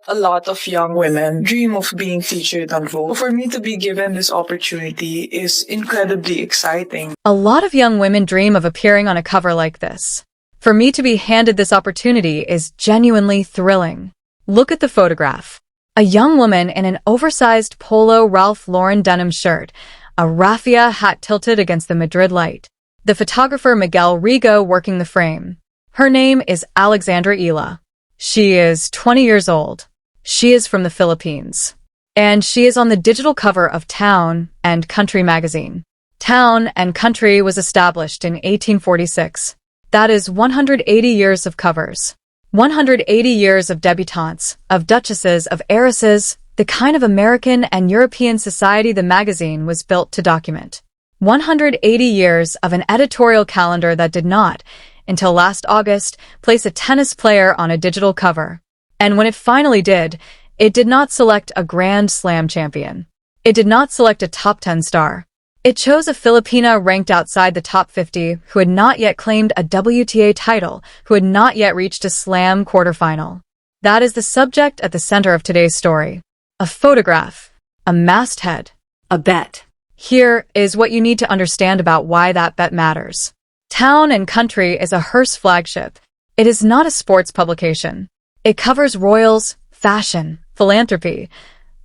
A lot of young women dream of being featured on Vogue. For me to be given this opportunity is incredibly exciting. A lot of young women dream of appearing on a cover like this. For me to be handed this opportunity is genuinely thrilling. Look at the photograph. A young woman in an oversized polo Ralph Lauren denim shirt, a raffia hat tilted against the Madrid light. The photographer Miguel Rigo working the frame. Her name is Alex Eala. She is 20 years old. She is from the Philippines. And she is on the digital cover of Town and Country magazine. Town and Country was established in 1846. That is 180 years of covers. 180 years of debutantes, of duchesses, of heiresses, the kind of American and European society the magazine was built to document. 180 years of an editorial calendar that did not, until last August, place a tennis player on a digital cover. And when it finally did, it did not select a Grand Slam champion. It did not select a top 10 star. It chose a Filipina ranked outside the top 50 who had not yet claimed a WTA title, who had not yet reached a Slam quarterfinal. That is the subject at the center of today's story. A photograph, a masthead, a bet. Here is what you need to understand about why that bet matters. Town and Country is a Hearst flagship. It is not a sports publication. It covers royals, fashion, philanthropy,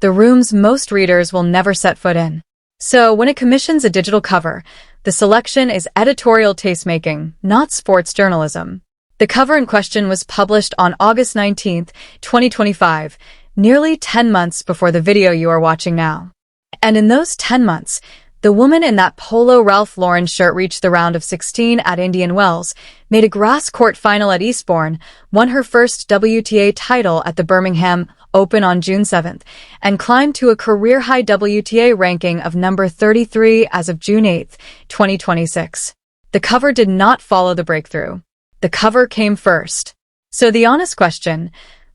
the rooms most readers will never set foot in. So when it commissions a digital cover, the selection is editorial tastemaking, not sports journalism. The cover in question was published on August 19, 2025, nearly 10 months before the video you are watching now. And in those 10 months, the woman in that polo Ralph Lauren shirt reached the round of 16 at Indian Wells, made a grass court final at Eastbourne, won her first WTA title at the Birmingham Open on June 7th, and climbed to a career-high WTA ranking of number 33 as of June 8, 2026. The cover did not follow the breakthrough. The cover came first. So the honest question,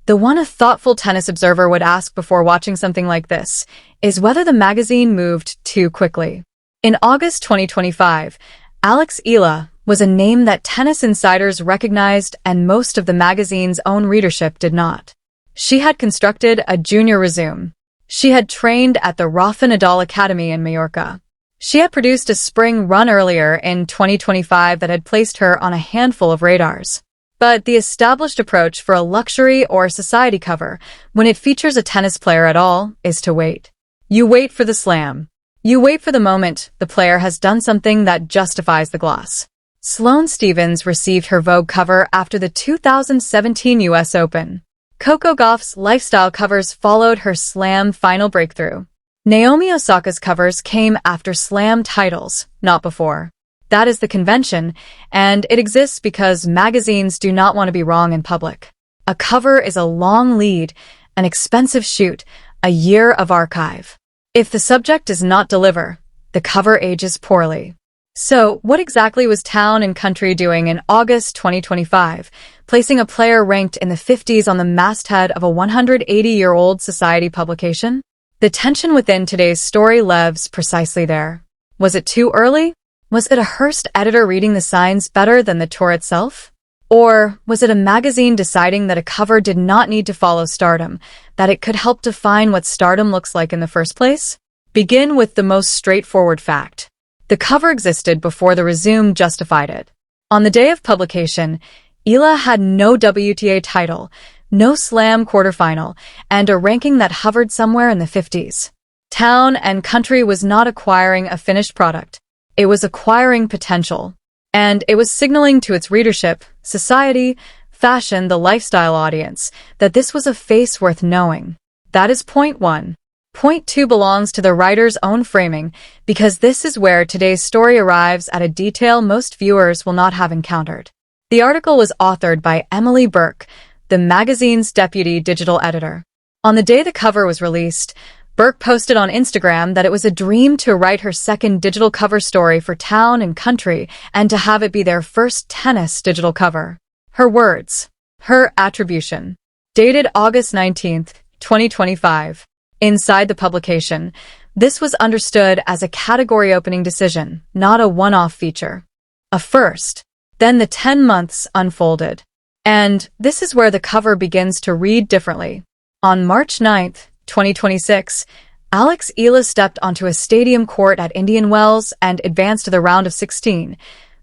the one a thoughtful tennis observer would ask before watching something like this, is whether the magazine moved too quickly. In August 2025, Alex Eala was a name that tennis insiders recognized and most of the magazine's own readership did not. She had constructed a junior resume. She had trained at the Rafa Nadal Academy in Mallorca. She had produced a spring run earlier in 2025 that had placed her on a handful of radars. But the established approach for a luxury or society cover, when it features a tennis player at all, is to wait. You wait for the slam. You wait for the moment the player has done something that justifies the gloss. Sloane Stephens received her Vogue cover after the 2017 US Open. Coco Gauff's lifestyle covers followed her Slam final breakthrough. Naomi Osaka's covers came after Slam titles, not before. That is the convention, and it exists because magazines do not want to be wrong in public. A cover is a long lead, an expensive shoot, a year of archive. If the subject does not deliver, the cover ages poorly. So, what exactly was Town and Country doing in August 2025, placing a player ranked in the 50s on the masthead of a 180-year-old society publication? The tension within today's story lives precisely there. Was it too early? Was it a Hearst editor reading the signs better than the tour itself? Or was it a magazine deciding that a cover did not need to follow stardom, that it could help define what stardom looks like in the first place? Begin with the most straightforward fact. The cover existed before the resume justified it. On the day of publication, Eala had no WTA title, no Slam quarterfinal, and a ranking that hovered somewhere in the 50s. Town and Country was not acquiring a finished product. It was acquiring potential. And it was signaling to its readership, society, fashion, the lifestyle audience, that this was a face worth knowing. That is point one. Point two belongs to the writer's own framing, because this is where today's story arrives at a detail most viewers will not have encountered. The article was authored by Emily Burke, the magazine's deputy digital editor. On the day the cover was released, Burke posted on Instagram that it was a dream to write her second digital cover story for Town and Country and to have it be their first tennis digital cover. Her words. Her attribution. Dated August 19th, 2025. Inside the publication, this was understood as a category-opening decision, not a one-off feature. A first. Then the 10 months unfolded. And this is where the cover begins to read differently. On March 9, 2026, Alex Eala stepped onto a stadium court at Indian Wells and advanced to the round of 16,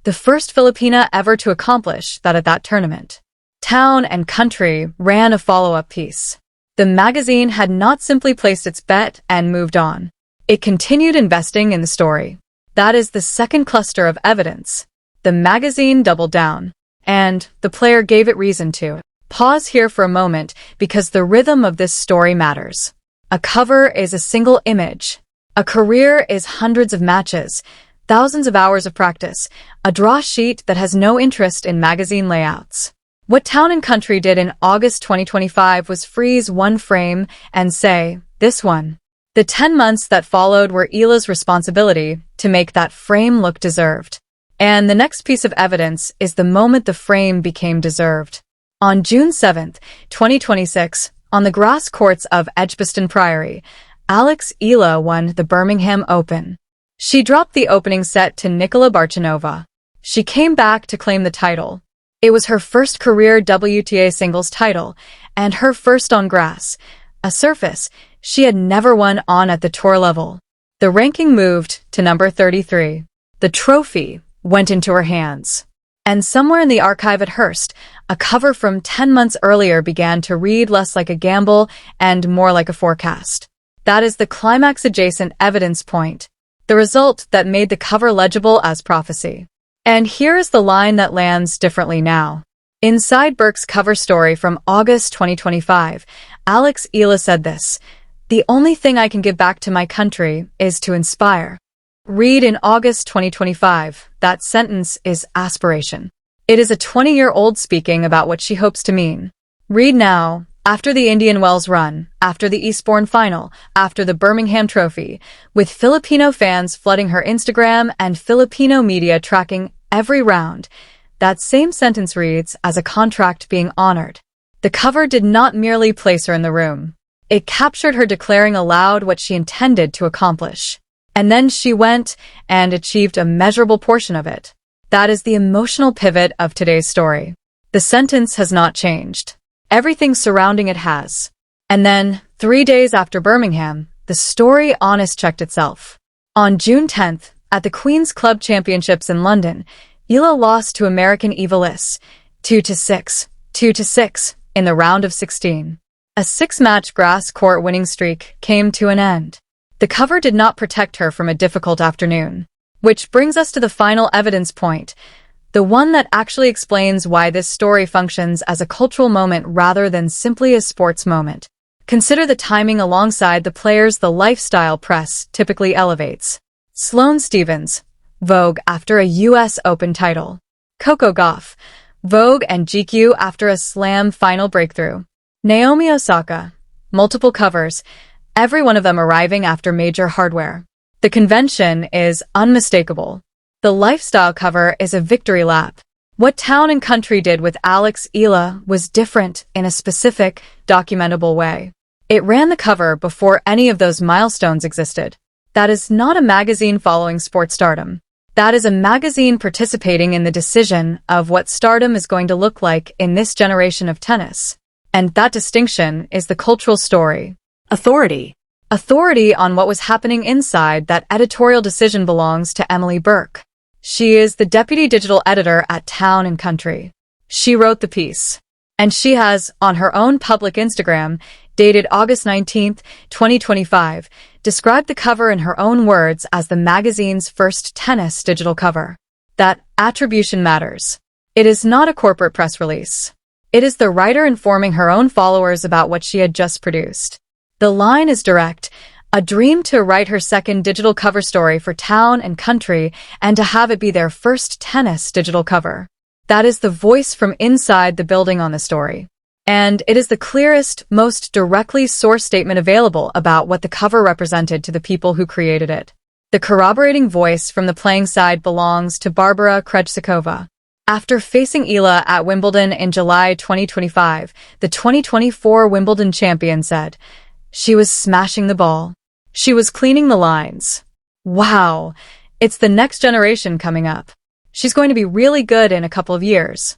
the first Filipina ever to accomplish that at that tournament. Town and Country ran a follow-up piece. The magazine had not simply placed its bet and moved on. It continued investing in the story. That is the second cluster of evidence. The magazine doubled down, and the player gave it reason to. Pause here for a moment because the rhythm of this story matters. A cover is a single image. A career is hundreds of matches, thousands of hours of practice, a draw sheet that has no interest in magazine layouts. What Town and Country did in August 2025 was freeze one frame and say, this one. The 10 months that followed were Eala's responsibility to make that frame look deserved. And the next piece of evidence is the moment the frame became deserved. On June 7, 2026, on the grass courts of Edgbaston Priory, Alex Eala won the Birmingham Open. She dropped the opening set to Nicola Barcanova. She came back to claim the title. It was her first career WTA singles title, and her first on grass, a surface she had never won on at the tour level. The ranking moved to number 33. The trophy went into her hands. And somewhere in the archive at Hearst, a cover from 10 months earlier began to read less like a gamble and more like a forecast. That is the climax-adjacent evidence point, the result that made the cover legible as prophecy. And here is the line that lands differently now. Inside Burke's cover story from August 2025, Alex Eala said this, "The only thing I can give back to my country is to inspire." Read in August 2025, that sentence is aspiration. It is a 20-year-old speaking about what she hopes to mean. Read now, after the Indian Wells run, after the Eastbourne final, after the Birmingham Trophy, with Filipino fans flooding her Instagram and Filipino media tracking every round, that same sentence reads as a contract being honored. The cover did not merely place her in the room. It captured her declaring aloud what she intended to accomplish. And then she went and achieved a measurable portion of it. That is the emotional pivot of today's story. The sentence has not changed. Everything surrounding it has. And then, 3 days after Birmingham, the story honest checked itself. On June 10th, at the Queen's Club Championships in London, Eala lost to American Eva Liss, 2-6, 2-6, in the round of 16. A 6-match grass court winning streak came to an end. The cover did not protect her from a difficult afternoon. Which brings us to the final evidence point, the one that actually explains why this story functions as a cultural moment rather than simply a sports moment. Consider the timing alongside the players the lifestyle press typically elevates. Sloane Stephens, Vogue after a U.S. Open title. Coco Gauff, Vogue and GQ after a Slam final breakthrough. Naomi Osaka, multiple covers, every one of them arriving after major hardware. The convention is unmistakable. The lifestyle cover is a victory lap. What Town and Country did with Alex Eala was different in a specific, documentable way. It ran the cover before any of those milestones existed. That is not a magazine following sports stardom. That is a magazine participating in the decision of what stardom is going to look like in this generation of tennis. And that distinction is the cultural story. Authority. Authority on what was happening inside that editorial decision belongs to Emily Burke. She is the deputy digital editor at Town and Country. She wrote the piece. And she has, on her own public Instagram, dated August 19, 2025, described the cover in her own words as the magazine's first tennis digital cover. That attribution matters. It is not a corporate press release. It is the writer informing her own followers about what she had just produced. The line is direct. A dream to write her second digital cover story for Town and Country and to have it be their first tennis digital cover. That is the voice from inside the building on the story. And it is the clearest, most directly sourced statement available about what the cover represented to the people who created it. The corroborating voice from the playing side belongs to Barbara Krejcikova. After facing Eala at Wimbledon in July 2025, the 2024 Wimbledon champion said, "She was smashing the ball. She was cleaning the lines. Wow, it's the next generation coming up. She's going to be really good in a couple of years."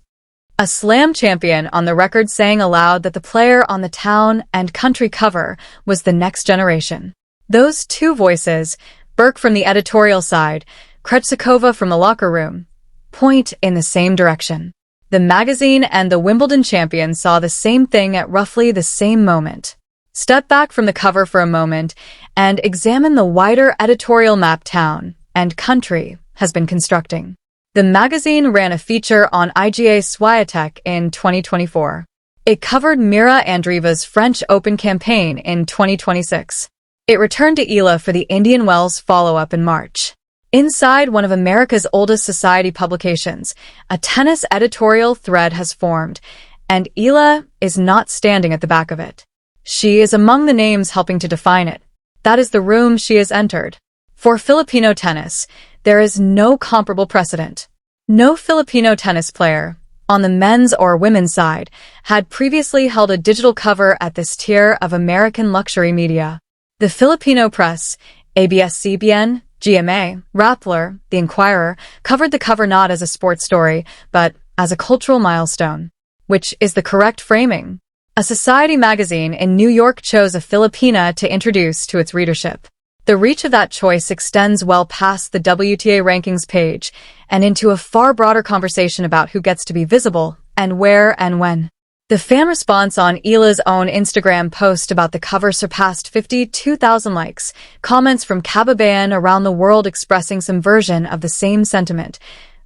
A slam champion on the record saying aloud that the player on the town and country cover was the next generation. Those two voices, Burke from the editorial side, Krejcikova from the locker room, point in the same direction. The magazine and the Wimbledon champion saw the same thing at roughly the same moment. Step back from the cover for a moment and examine the wider editorial map town and country has been constructing. The magazine ran a feature on Iga Swiatek in 2024. It covered Mira Andreeva's French Open campaign in 2026. It returned to Eala for the Indian Wells follow-up in March. Inside one of America's oldest society publications, a tennis editorial thread has formed, and Eala is not standing at the back of it. She is among the names helping to define it. That is the room she has entered. For Filipino tennis, there is no comparable precedent. No Filipino tennis player, on the men's or women's side, had previously held a digital cover at this tier of American luxury media. The Filipino press, ABS-CBN, GMA, Rappler, The Inquirer, covered the cover not as a sports story, but as a cultural milestone, which is the correct framing. A society magazine in New York chose a Filipina to introduce to its readership. The reach of that choice extends well past the WTA rankings page and into a far broader conversation about who gets to be visible and where and when. The fan response on Eala's own Instagram post about the cover surpassed 52,000 likes, comments from Kababayan around the world expressing some version of the same sentiment,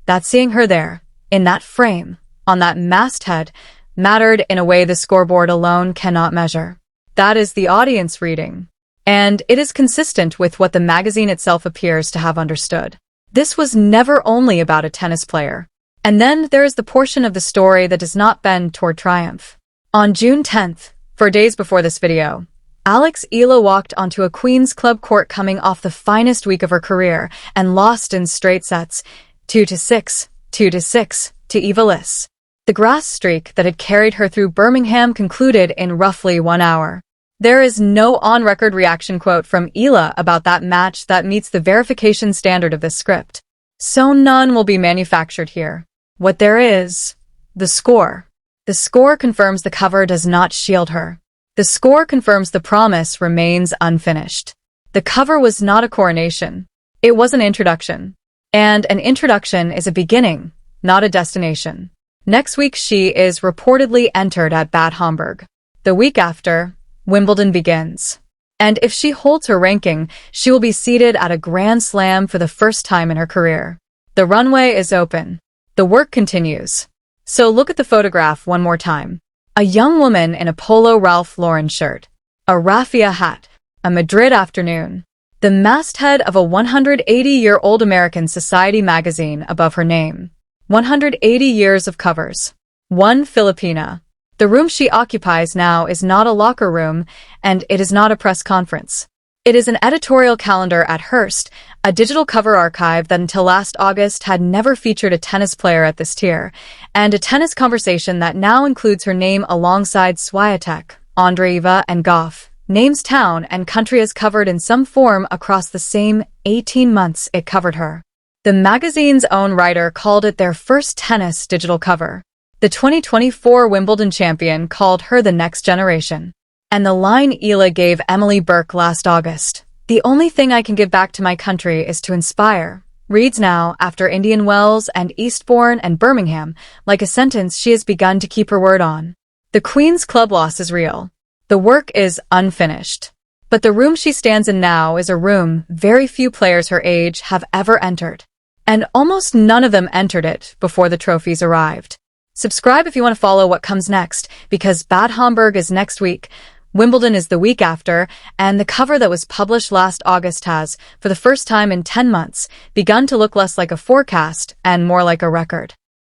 that seeing her there, in that frame, on that masthead, mattered in a way the scoreboard alone cannot measure. That is the audience reading. And it is consistent with what the magazine itself appears to have understood. This was never only about a tennis player. And then there is the portion of the story that does not bend toward triumph. On June 10th, 4 days before this video, Alex Eala walked onto a Queen's Club court coming off the finest week of her career and lost in straight sets, 2-6, 2-6, to Eva Liss. The grass streak that had carried her through Birmingham concluded in roughly 1 hour. There is no on-record reaction quote from Eala about that match that meets the verification standard of this script. So none will be manufactured here. What there is, the score. The score confirms the cover does not shield her. The score confirms the promise remains unfinished. The cover was not a coronation. It was an introduction. And an introduction is a beginning, not a destination. Next week she is reportedly entered at Bad Homburg. The week after, Wimbledon begins. And if she holds her ranking, she will be seated at a Grand Slam for the first time in her career. The runway is open. The work continues. So look at the photograph one more time. A young woman in a polo Ralph Lauren shirt, a raffia hat, a Madrid afternoon, the masthead of a 180-year-old American society magazine above her name. 180 years of covers. One Filipina. The room she occupies now is not a locker room, and it is not a press conference. It is an editorial calendar at Hearst, a digital cover archive that until last August had never featured a tennis player at this tier, and a tennis conversation that now includes her name alongside Swiatek, Andreeva, and Goff, names town and country as covered in some form across the same 18 months it covered her. The magazine's own writer called it their first tennis digital cover. The 2024 Wimbledon champion called her the next generation. And the line Eala gave Emily Burke last August, "The only thing I can give back to my country is to inspire," reads now, after Indian Wells and Eastbourne and Birmingham, like a sentence she has begun to keep her word on. The Queen's Club loss is real. The work is unfinished. But the room she stands in now is a room very few players her age have ever entered. And almost none of them entered it before the trophies arrived. Subscribe if you want to follow what comes next, because Bad Homburg is next week, Wimbledon is the week after, and the cover that was published last August has, for the first time in 10 months, begun to look less like a forecast and more like a record.